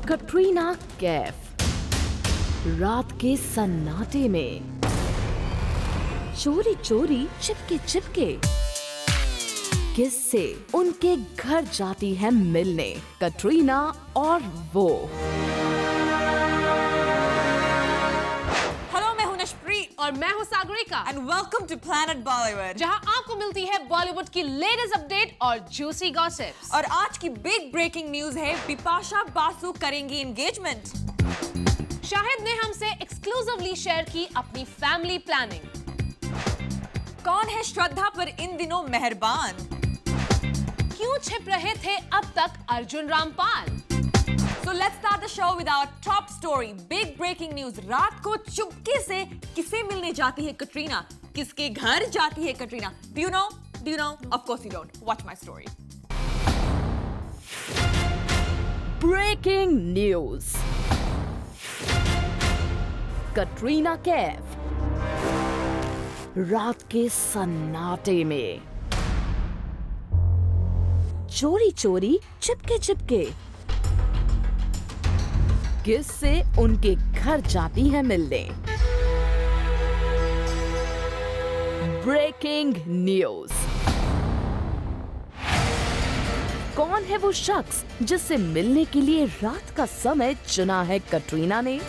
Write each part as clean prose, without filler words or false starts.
कटरीना कैफ रात के सन्नाटे में चोरी चोरी चिपके चिपके किससे उनके घर जाती है मिलने कटरीना और वो। और मैं हूँ Sagarika and welcome to planet Bollywood, जहाँ आपको मिलती है बॉलीवुड की लेटेस्ट अपडेट और जूसी गॉसिप्स। और आज की बिग ब्रेकिंग न्यूज है, बिपाशा बासु करेंगी एंगेजमेंट। शाहिद ने हमसे एक्सक्लूसिवली शेयर की अपनी फैमिली प्लानिंग। कौन है श्रद्धा पर इन दिनों मेहरबान? क्यों छिप रहे थे अब तक Arjun Rampal? So let's start the show with our top story. Big breaking news. रात को चुपके से किसे मिलने जाती है कटरीना? किसके घर जाती है Katrina? Do you know? Do you know? Of course you don't. Watch my story. Breaking news. Katrina Kaif रात के सन्नाटे में चोरी चोरी चिपके चिपके किससे उनके घर जाती है मिलने। Breaking news. कौन है वो शख्स जिससे मिलने के लिए रात का समय चुना है कटरीना ने?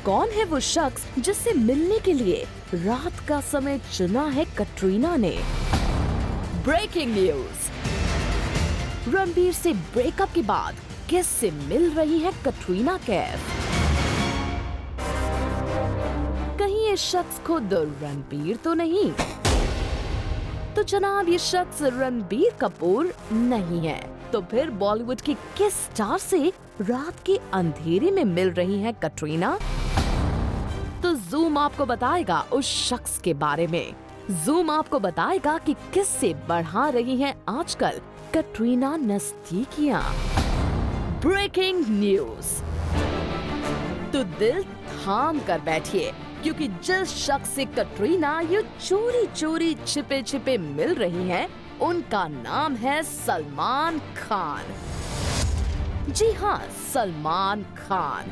कौन है वो शख्स जिससे मिलने के लिए रात का समय चुना है कटरीना ने? Breaking news. रणबीर से ब्रेकअप के बाद किससे मिल रही है कटरीना कैफ? कहीं ये शख्स खुद रणबीर तो नहीं? तो जनाब ये शख्स रणबीर कपूर नहीं है। तो फिर बॉलीवुड की किस स्टार से रात के अंधेरे में मिल रही है कटरीना? तो जूम आपको बताएगा उस शख्स के बारे में। जूम आपको बताएगा कि किससे बढ़ा रही हैं आजकल कटरीना नजदीकियां। Breaking news. तो दिल थाम कर बैठिए, क्योंकि जिस शख्स से कटरीना ये चोरी चोरी छिपे छिपे मिल रही हैं, उनका नाम है सलमान खान। जी हाँ, सलमान खान।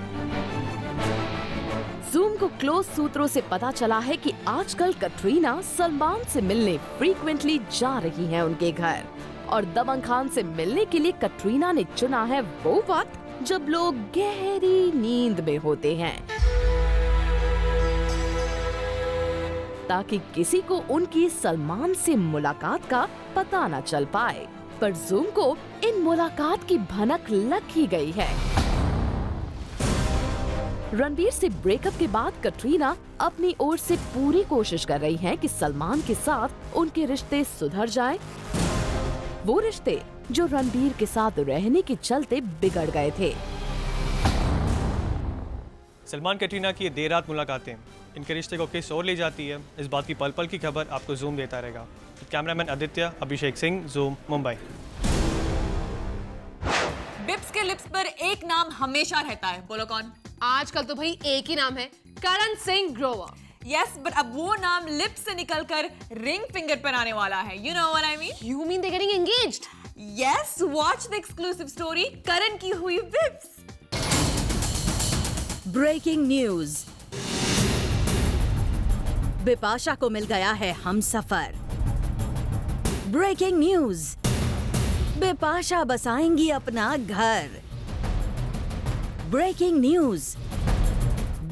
जूम को क्लोज सूत्रों से पता चला है कि आजकल कटरीना सलमान से मिलने फ्रीक्वेंटली जा रही हैं उनके घर। और दबंग खान से मिलने के लिए कटरीना ने चुना है वो वक्त जब लोग गहरी नींद में होते हैं, ताकि किसी को उनकी सलमान से मुलाकात का पता न चल पाए। पर जूम को इन मुलाकात की भनक लग ही गई है। रणबीर से ब्रेकअप के बाद कटरीना अपनी ओर से पूरी कोशिश कर रही हैं कि सलमान के साथ उनके रिश्ते सुधर जाएं। वो रिश्ते जो रणबीर के साथ रहने के चलते बिगड़ गए थे। सलमान कटरीना की ये देर रात मुलाकातें इनके रिश्ते को किस ओर ले जाती है, इस बात की पल पल की खबर आपको जूम देता रहेगा। Cameraman Aditya, Abhishek Singh, zoom, Mumbai. बिप्स के लिप्स पर एक नाम हमेशा रहता है, बोलो कौन? आजकल तो भाई एक ही नाम है, करण सिंह ग्रोवर। Yes, but अब वो नाम लिप्स से निकलकर रिंग फिंगर पर आने वाला है। You know what I mean? You mean they're getting engaged? Yes, watch the exclusive story. करण की हुई बिप्स। Breaking news. बिपाशा को मिल गया है हमसफर। Breaking news. बिपाशा बसाएंगी अपना घर। Breaking news.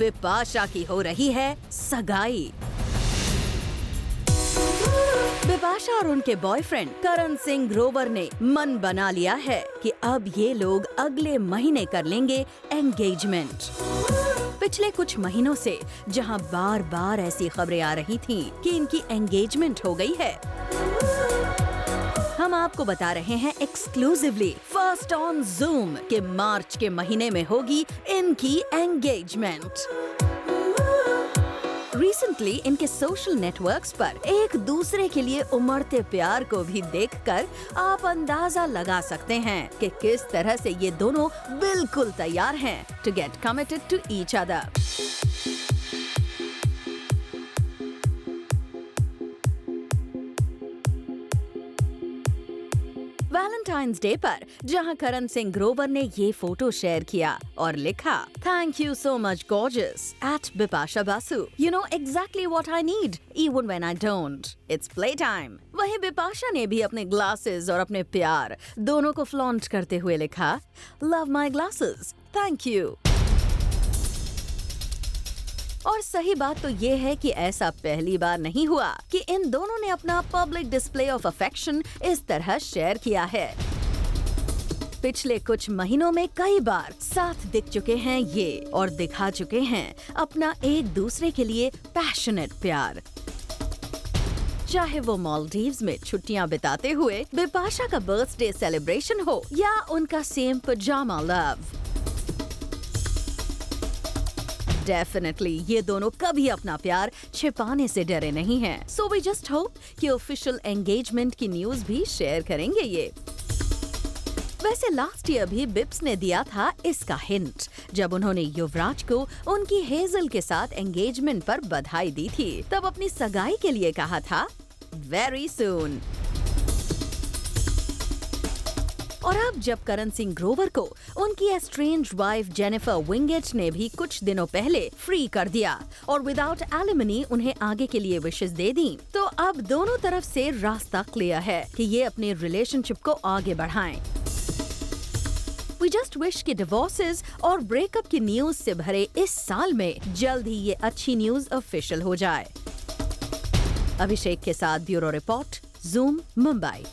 बिपाशा की हो रही है सगाई। बिपाशा और उनके बॉयफ्रेंड करण सिंह ग्रोवर ने मन बना लिया है कि अब ये लोग अगले महीने कर लेंगे एंगेजमेंट। पिछले कुछ महीनों से जहां बार बार ऐसी खबरें आ रही थीं कि इनकी एंगेजमेंट हो गई है, हम आपको बता रहे हैं एक्सक्लूसिवली फर्स्ट ऑन जूम कि मार्च के महीने में होगी इनकी एंगेजमेंट। रिसेंटली इनके सोशल नेटवर्क्स पर एक दूसरे के लिए उमड़ते प्यार को भी देखकर आप अंदाजा लगा सकते हैं कि किस तरह से ये दोनों बिल्कुल तैयार हैं to get committed to each other. Valentine's day पर, जहां करण सिंह ग्रोवर ने ये फोटो शेयर किया और लिखा, thank you so much gorgeous at Bipasha Basu, you know exactly what I need even when I don't, it's play time. वहीं बिपाशा ने भी अपने ग्लासेस और अपने प्यार दोनों को फ्लॉन्ट करते हुए लिखा, love my glasses, thank you. और सही बात तो ये है कि ऐसा पहली बार नहीं हुआ कि इन दोनों ने अपना पब्लिक डिस्प्ले ऑफ अफेक्शन इस तरह शेयर किया है। पिछले कुछ महीनों में कई बार साथ दिख चुके हैं ये और दिखा चुके हैं अपना एक दूसरे के लिए पैशनेट प्यार। चाहे वो मालदीव्स में छुट्टियां बिताते हुए बिपाशा का बर्थडे सेलिब्रेशन हो या उनका सेम पजामा लव। डेफिनेटली ये दोनों कभी अपना प्यार छिपाने से डरे नहीं हैं। सो वी जस्ट होप कि ऑफिशियल एंगेजमेंट की न्यूज भी शेयर करेंगे ये। वैसे लास्ट ईयर भी बिप्स ने दिया था इसका हिंट, जब उन्होंने युवराज को उनकी हेजल के साथ एंगेजमेंट पर बधाई दी थी। तब अपनी सगाई के लिए कहा था वेरी सून। और अब जब करण सिंह ग्रोवर को उनकी एस्ट्रेंज वाइफ जेनिफर विंगेट ने भी कुछ दिनों पहले फ्री कर दिया और विदाउट एलिमनी उन्हें आगे के लिए विशेस दे दी, तो अब दोनों तरफ से रास्ता क्लियर है कि ये अपने रिलेशनशिप को आगे बढ़ाएं। We just wish कि डिवोर्सेस और ब्रेकअप की न्यूज से भरे इस साल में जल्द ही ये अच्छी न्यूज ऑफिशियल हो जाए। अभिषेक के साथ bureau report, Zoom Mumbai.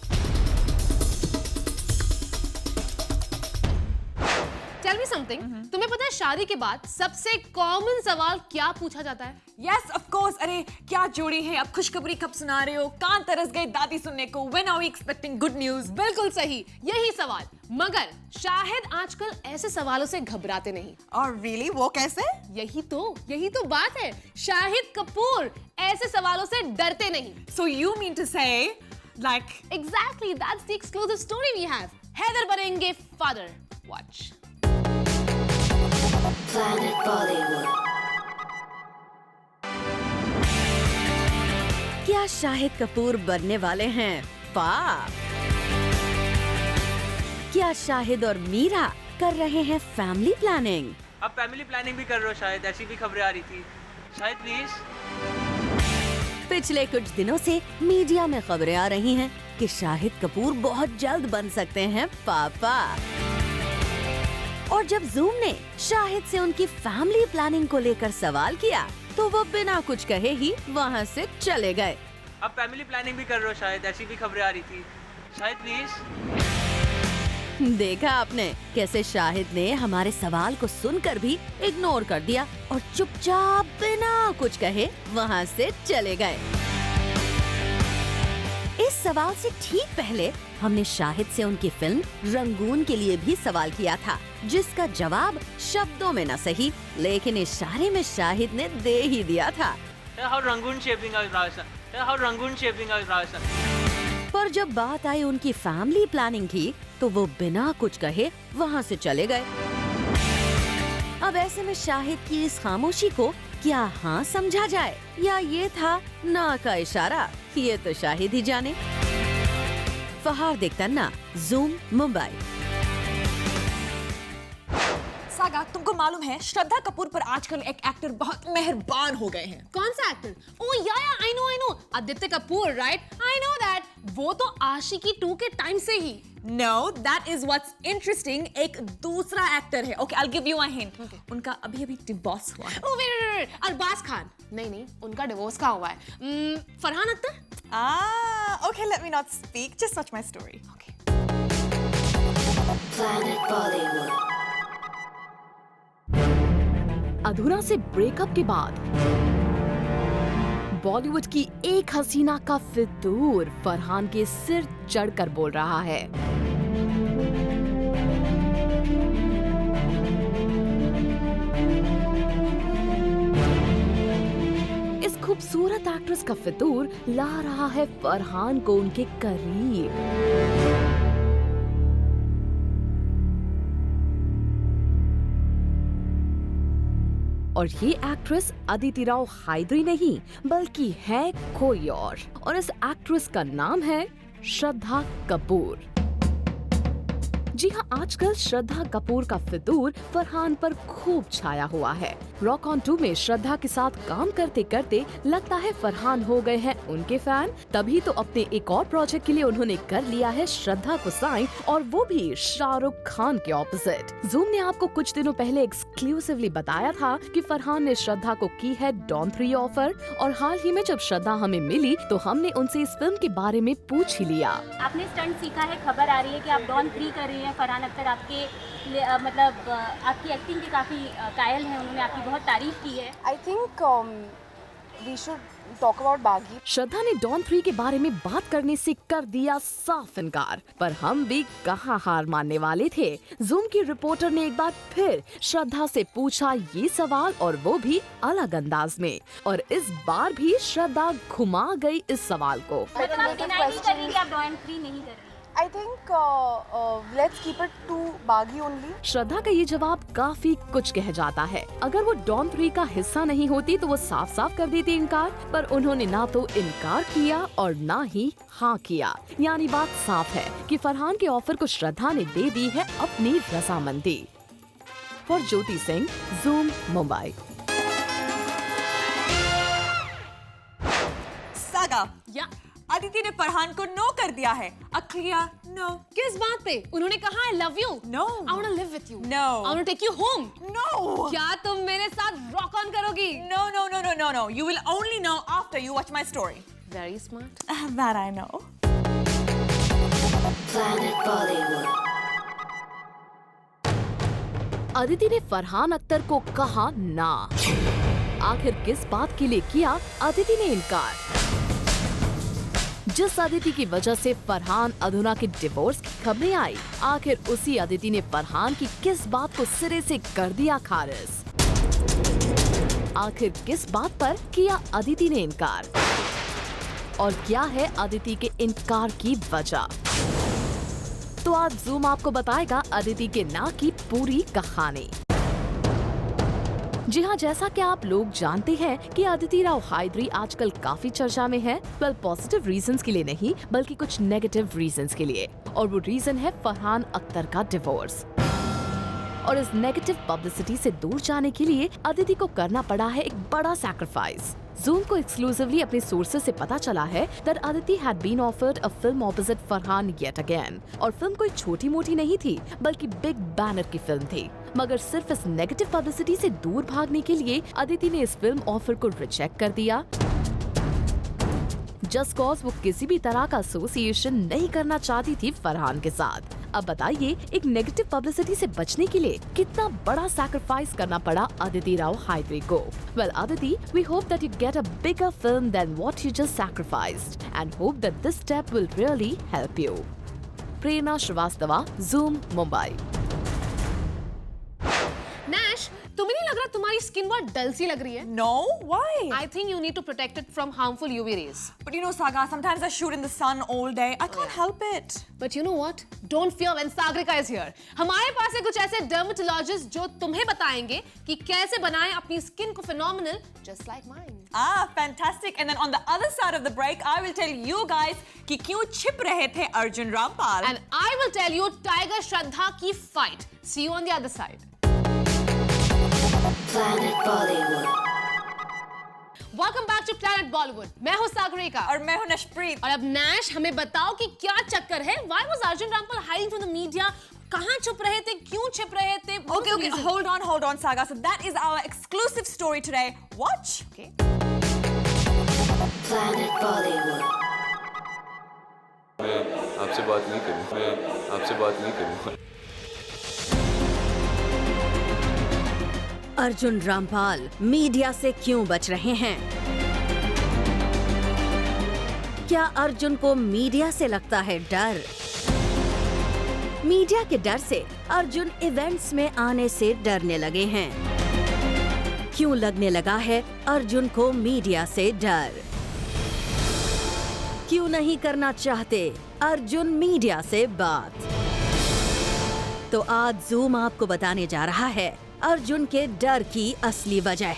Tell me something, तुम्हें पता है शादी के बाद सबसे कॉमन सवाल क्या पूछा जाता है? Yes, of course. अरे क्या जोड़ी है, अब खुशखबरी कब सुना रहे हो, कान तरस गए दादी सुनने को, when are we expecting good news? बिल्कुल सही, यही सवाल। मगर शाहिद आजकल ऐसे सवालों से घबराते नहीं। और really वो कैसे? यही तो बात है। शाहिद कपूर ऐसे सवालों से डरते नहीं। So you mean to say like Exactly, that's the exclusive story we have. Haider बनेंगे फादर। Watch. Planet Bollywood। क्या शाहिद कपूर बनने वाले हैं पाप? क्या शाहिद और मीरा कर रहे हैं फैमिली प्लानिंग? अब फैमिली प्लानिंग भी कर रहे हो शायद, ऐसी भी खबरें आ रही थी शायद। प्लीज, पिछले कुछ दिनों से मीडिया में खबरें आ रही हैं कि शाहिद कपूर बहुत जल्द बन सकते हैं पापा। और जब जूम ने शाहिद से उनकी फैमिली प्लानिंग को लेकर सवाल किया, तो वो बिना कुछ कहे ही वहाँ से चले गए। अब फैमिली प्लानिंग भी कर रहे हो शायद, ऐसी भी खबरें आ रही थी शायद। प्लीज, देखा आपने कैसे शाहिद ने हमारे सवाल को सुनकर भी इग्नोर कर दिया और चुपचाप बिना कुछ कहे वहाँ से चले गए। इस सवाल से ठीक पहले हमने शाहिद से उनकी फिल्म रंगून के लिए भी सवाल किया था, जिसका जवाब शब्दों में न सही लेकिन इशारे में शाहिद ने दे ही दिया था। how Rangoon shaping out right, sir? How Rangoon shaping out right, sir? पर जब बात आई उनकी फैमिली प्लानिंग की, तो वो बिना कुछ कहे वहाँ से चले गए। अब ऐसे में शाहिद की इस खामोशी को क्या हाँ समझा जाए या ये था ना का इशारा, ये तो शाहिद ही जाने। फहार देखतना, जूम मुंबई। सागा, तुमको मालूम है श्रद्धा कपूर पर आजकल एक एक्टर बहुत मेहरबान हो गए हैं। कौन सा एक्टर? ओह या I know Aditya Kapoor, right? I know that. वो तो आशिकी 2 के टाइम से ही। No, that is what's interesting. एक दूसरा एक्टर है। Okay, I'll give you a hint. उनका अभी डिवोर्स हुआ है। Oh wait, Arbaaz Khan. नहीं, उनका डिवोर्स कहाँ हुआ है? Farhan Akhtar? Okay, let me not speak. Just watch my story. Okay. Planet Bollywood। अधूरा से ब्रेकअप के बाद बॉलीवुड की एक हसीना का फितूर फरहान के सिर चढ़कर बोल रहा है। इस खूबसूरत एक्ट्रेस का फितूर ला रहा है फरहान को उनके करीब। और ये एक्ट्रेस अदिति राव हैदरी नहीं बल्कि है कोई और इस एक्ट्रेस का नाम है श्रद्धा कपूर। जी हाँ, आजकल श्रद्धा कपूर का फितूर फरहान पर खूब छाया हुआ है। रॉक ऑन 2 में श्रद्धा के साथ काम करते करते लगता है फरहान हो गए हैं उनके फैन। तभी तो अपने एक और प्रोजेक्ट के लिए उन्होंने कर लिया है श्रद्धा को साइन, और वो भी शाहरुख खान के ऑपोजिट। जूम ने आपको कुछ दिनों पहले एक्सक्लूसिवली बताया था कि फरहान ने श्रद्धा को की है डॉन 3 ऑफर, और हाल ही में जब श्रद्धा हमें मिली तो हमने उनसे इस फिल्म के बारे में पूछ ही लिया। आपने स्टंट सीखा है, खबर आ रही है कि आप डॉन 3 कर रही हैं। फरहान अख्तर आपके मतलब आपकी एक्टिंग के काफ़ी कायल हैं, उन्होंने आपकी बहुत तारीफ की है। I think we should talk about बागी। श्रद्धा ने डॉन 3 के बारे में बात करने से कर दिया साफ इनकार, पर हम भी कहाँ हार मानने वाले थे। जूम की रिपोर्टर ने एक बार फिर श्रद्धा से पूछा ये सवाल, और वो भी अलग अंदाज में, और इस बार भी श्रद्धा घुमा गई इस सवाल को। मतलब आप डिनाई नहीं कर रही कि आप डॉन 3 नहीं कर रही? I think let's keep it to बागी only। श्रद्धा का ये जवाब काफी कुछ कह जाता है। अगर वो डॉन 3 का हिस्सा नहीं होती तो वो साफ साफ कर देती इनकार, पर उन्होंने ना तो इनकार किया और ना ही हाँ किया। यानी बात साफ है कि फरहान के ऑफर को श्रद्धा ने दे दी है अपनी रजामंदी। For Jyoti Singh, zoom, Mumbai. Saga, या अदिति ने फरहान को नो कर दिया है। A clear no। किस बात पे? उन्होंने कहा I love you। No। I want to live with you। No। I want to take you home। No। क्या तुम मेरे साथ रॉक ऑन करोगी? No, no, no, no, no, no. You will only know after you watch my story। Very smart। That I know। Aditi ने फरहान अख्तर को कहा ना। आखिर किस बात के लिए किया अदिति ने इनकार? जिस अदिति की वजह से फरहान अधुना के डिवोर्स की खबरें आई, आखिर उसी अदिति ने फरहान की किस बात को सिरे से कर दिया खारिज? आखिर किस बात पर किया अदिति ने इनकार, और क्या है अदिति के इनकार की वजह? तो आज जूम आपको बताएगा अदिति के ना की पूरी कहानी। जी हाँ, जैसा कि आप लोग जानते हैं कि अदिति राव हायदरी आजकल काफी चर्चा में है। वेल, पॉजिटिव रीजंस के लिए नहीं, बल्कि कुछ नेगेटिव रीजंस के लिए, और वो रीजन है फरहान अख्तर का डिवोर्स। और इस नेगेटिव पब्लिसिटी से दूर जाने के लिए अदिति को करना पड़ा है एक बड़ा सैक्रिफाइस। जूम को एक्सक्लूसिवली अपने सोर्सेज से पता चला है that Aditi had been offered a film opposite Farhan yet again, और फिल्म कोई छोटी मोटी नहीं थी, बल्कि बिग बैनर की फिल्म थी। मगर सिर्फ इस नेगेटिव पब्लिसिटी से दूर भागने के लिए अदिति ने इस फिल्म ऑफर को रिजेक्ट कर दिया, जस्ट कॉज वो किसी भी तरह का एसोसिएशन नहीं करना चाहती थी फरहान के साथ। अब बताइए, एक नेगेटिव पब्लिसिटी से बचने के लिए कितना बड़ा सैक्रिफाइस करना पड़ा अदिति राव हायदरी को। Well Aditi, we hope that you get a bigger film than what you just sacrificed, and hope that this step will really help you. Prerna Srivastava, Zoom, Mumbai. Nash, तुम्हें नहीं लग रहा तुम्हारी स्किन बहुत डल सी लग रही है? No, why? I think you need to protect it from harmful UV rays. But you know, Saga, sometimes I shoot in the sun all day. I can't help it. But you know what? Don't fear when Sagrika is here. हमारे पास है कुछ ऐसे dermatologists जो तुम्हें बताएंगे कि कैसे बनाएं अपनी स्किन को phenomenal, just like mine. Ah, fantastic. And then on the other side of the break, I will tell you guys कि क्यों छिप रहे थे Arjun Rampal. And I will tell you Tiger Shraddha की fight. See you on the other side. Planet Bollywood. Welcome back to Planet Bollywood. मैं हूँ सागरिका और मैं हूँ नशप्रीत. और अब नैश हमें बताओ कि क्या चक्कर है? Why was Arjun Rampal hiding from the media? कहाँ छुप रहे थे? क्यों छिप रहे थे? Okay, hold on, Saga. So that is our exclusive story today. Watch. Okay. Planet Bollywood. मैं आपसे बात नहीं करूँगा. अर्जुन रामपाल मीडिया से क्यों बच रहे हैं? क्या अर्जुन को मीडिया से लगता है डर? मीडिया के डर से अर्जुन इवेंट्स में आने से डरने लगे हैं। क्यों लगने लगा है अर्जुन को मीडिया से डर? क्यों नहीं करना चाहते अर्जुन मीडिया से बात? तो आज जूम आपको बताने जा रहा है अर्जुन के डर की असली वजह।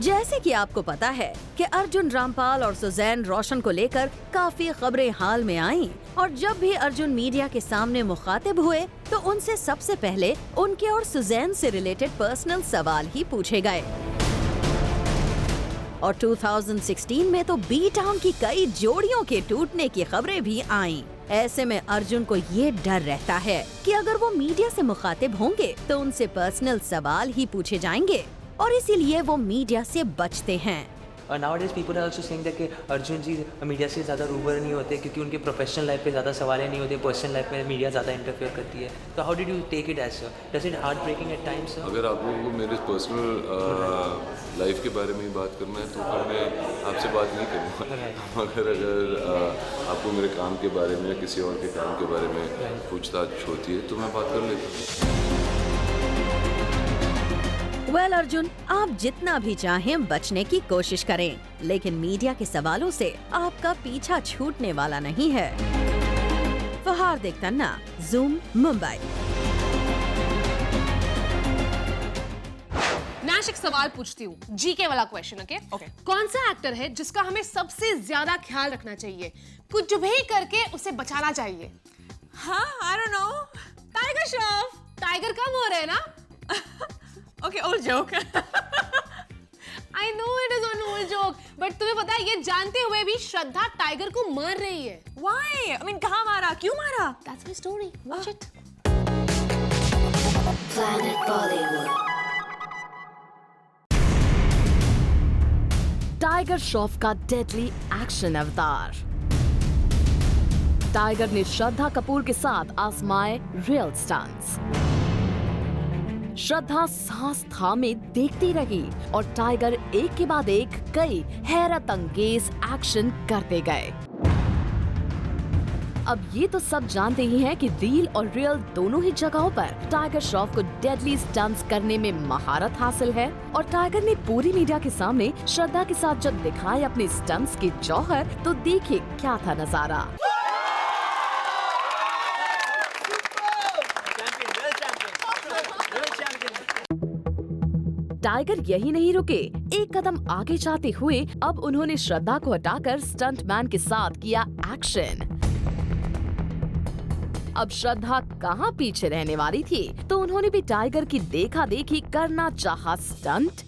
जैसे कि आपको पता है कि अर्जुन रामपाल और सुजैन रोशन को लेकर काफी खबरें हाल में आईं और जब भी अर्जुन मीडिया के सामने मुखातिब हुए तो उनसे सबसे पहले उनके और सुजैन से रिलेटेड पर्सनल सवाल ही पूछे गए। और 2016 में तो बी टाउन की कई जोड़ियों के टूटने की खबरें भी आईं। ऐसे में अर्जुन को ये डर रहता है कि अगर वो मीडिया से मुखातिब होंगे तो उनसे पर्सनल सवाल ही पूछे जाएंगे और इसीलिए वो मीडिया से बचते हैं। Nowadays people are also saying that कि अर्जुन जी मीडिया से ज़्यादा रूबर नहीं होते क्योंकि उनके प्रोफेशनल लाइफ पे ज़्यादा सवाल नहीं होते, पर्सनल लाइफ में मीडिया ज़्यादा इंटरफेयर करती है। तो how did you take it as sir? Does it heart breaking at times sir? अगर आप लोगों को मेरे पर्सनल लाइफ के बारे में ही बात करना है तो फिर मैं आपसे बात नहीं करूँगा। अगर आपको मेरे काम के बारे में या किसी और के काम के बारे में पूछताछ होती है तो मैं बात कर लेता हूँ। वेल अर्जुन, आप जितना भी चाहें बचने की कोशिश करें, लेकिन मीडिया के सवालों से आपका पीछा छूटने वाला नहीं है। फहार देखतना, ज़ूम, मुंबई। नैश एक सवाल पूछती हूँ, जीके वाला क्वेश्चन, ओके? कौन सा एक्टर है जिसका हमें सबसे ज्यादा ख्याल रखना चाहिए, कुछ भी करके उसे बचाना चाहिए? हाँ, I don't know. Tiger Shroff. Tiger कम हो रहे हैं ना? Okay, old joke. I know it is an old joke, but तुम्हें पता है ये जानते हुए भी श्रद्धा टाइगर को मार रही है। Why? I mean, कहाँ मारा? क्यों मारा? That's my story. Watch it. Planet Bollywood. Tiger Shroff का डेडली एक्शन अवतार। टाइगर ने श्रद्धा कपूर के साथ आजमाए रियल स्टंट्स। श्रद्धा सांस थामे देखती रही और टाइगर एक के बाद एक कई हैरत अंगेज एक्शन करते गए। अब ये तो सब जानते ही हैं कि रील और रियल दोनों ही जगहों पर टाइगर श्रॉफ को डेडली स्टंट्स करने में महारत हासिल है और टाइगर ने पूरी मीडिया के सामने श्रद्धा के साथ जब दिखाए अपने स्टंट्स के जौहर तो देखिए क्या था नजारा। टाइगर यही नहीं रुके, एक कदम आगे जाते हुए अब उन्होंने श्रद्धा को हटाकर स्टंटमैन के साथ किया एक्शन। अब श्रद्धा कहाँ पीछे रहने वाली थी तो उन्होंने भी टाइगर की देखा देखी करना चाहा स्टंट।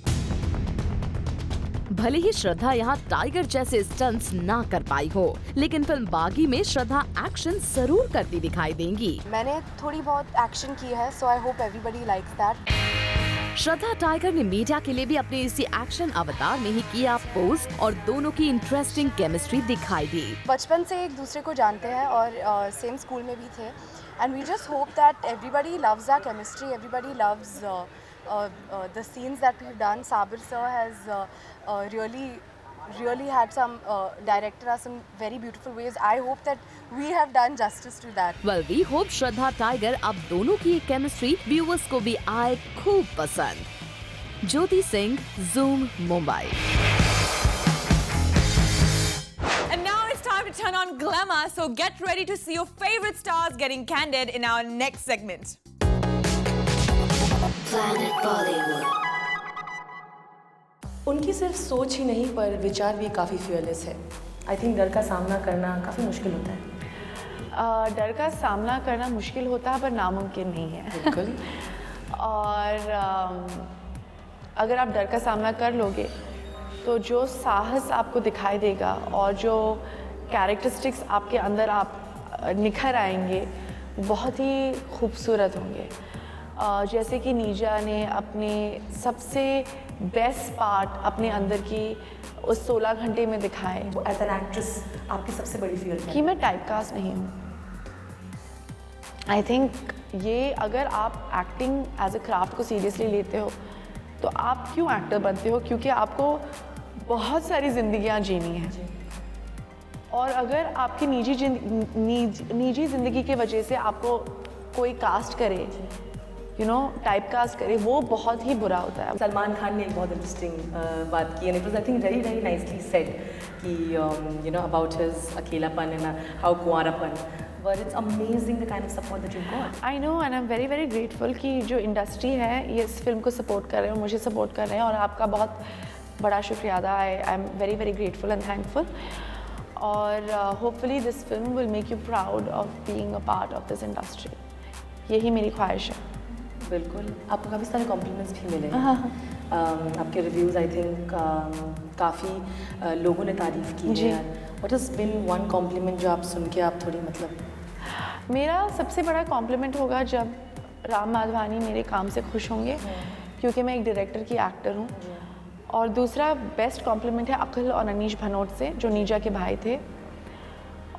भले ही श्रद्धा यहाँ टाइगर जैसे स्टंट्स ना कर पाई हो, लेकिन फिल्म बागी में श्रद्धा एक्शन जरूर करती दिखाई देंगी। मैंने थोड़ी बहुत एक्शन की है, so I hope everybody likes that. Shraddha tiger ने मीडिया के लिए भी अपने इसी एक्शन अवतार में ही किया पोज और दोनों की इंटरेस्टिंग केमिस्ट्री दिखाई दी। बचपन से एक दूसरे को जानते हैं और सेम स्कूल में भी थे and we just hope that everybody loves our chemistry, everybody loves the scenes that we've done. Sabir sir has really had some directed us in very beautiful ways. I hope that we have done justice to that. Well, we hope Shraddha tiger अब दोनों की chemistry viewers को भी आए खूब पसंद। Jyoti Singh, Zoom, Mumbai. And now it's time to turn on glamour, so get ready to see your favorite stars getting candid in our next segment. Planet Bollywood. उनकी सिर्फ सोच ही नहीं पर विचार भी काफ़ी फियरलेस है। आई थिंक डर का सामना करना काफ़ी मुश्किल होता है। डर का सामना करना मुश्किल होता है पर नामुमकिन नहीं है। बिल्कुल। और अगर आप डर का सामना कर लोगे तो जो साहस आपको दिखाई देगा और जो कैरेक्टरिस्टिक्स आपके अंदर आप निखर आएंगे बहुत ही खूबसूरत होंगे। जैसे कि नीजा ने अपने सबसे बेस्ट पार्ट अपने अंदर की उस 16 घंटे में दिखाए। एज एन एक्ट्रेस आपकी सबसे बड़ी फियर है कि मैं टाइपकास्ट नहीं हूँ। आई थिंक ये अगर आप एक्टिंग एज अ क्राफ्ट को सीरियसली लेते हो तो आप क्यों एक्टर बनते हो? क्योंकि आपको बहुत सारी ज़िंदगियाँ जीनी हैं और अगर आपकी निजी ज़िंदगी के वजह से आपको कोई कास्ट करे, यू नो, टाइप कास्ट करे, वो बहुत ही बुरा होता है। सलमान खान ने एक बहुत इंटरेस्टिंग बात की, and it was I think very nicely said कि यू नो अबाउट हिज अकेलापन एंड हाउ कुंवारापन, but it's amazing the kind of support that you got. I know and I am very very grateful कि जो industry है ये इस film को support कर रहे हैं, मुझे सपोर्ट कर रहे हैं और आपका बहुत बड़ा शुक्रिया अदा. I am very very grateful and thankful. और hopefully this film will make you proud of being a part of this industry. यही मेरी ख्वाहिश है. बिल्कुल. आपको काफ़ी सारे कॉम्प्लीमेंट्स भी मिले हैं. आपके रिव्यूज़ आई थिंक काफ़ी लोगों ने तारीफ़ की है. What has been one compliment जो आप सुन के आप थोड़ी मतलब? मेरा सबसे बड़ा कॉम्प्लीमेंट होगा जब राम माधवानी मेरे काम से खुश होंगे, क्योंकि मैं एक डायरेक्टर की एक्टर हूँ. और दूसरा बेस्ट कॉम्प्लीमेंट है अखिल और अनीश भनोट से, जो नीजा के भाई थे.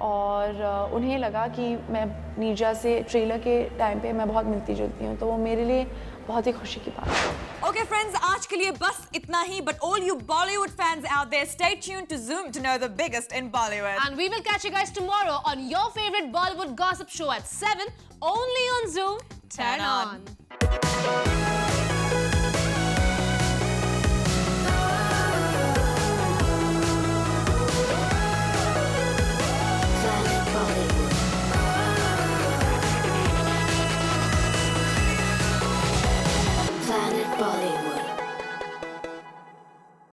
और उन्हें लगा कि मैं नीजा से ट्रेलर के टाइम पे मैं बहुत मिलती जुलती हूँ, तो वो मेरे लिए बहुत ही खुशी की बात है. Okay friends, आज के लिए बस इतना ही. But all you Bollywood fans out there, stay tuned to Zoom to know the biggest in Bollywood. And we will catch you guys tomorrow on your favorite Bollywood gossip show at 7, only on Zoom. Turn on.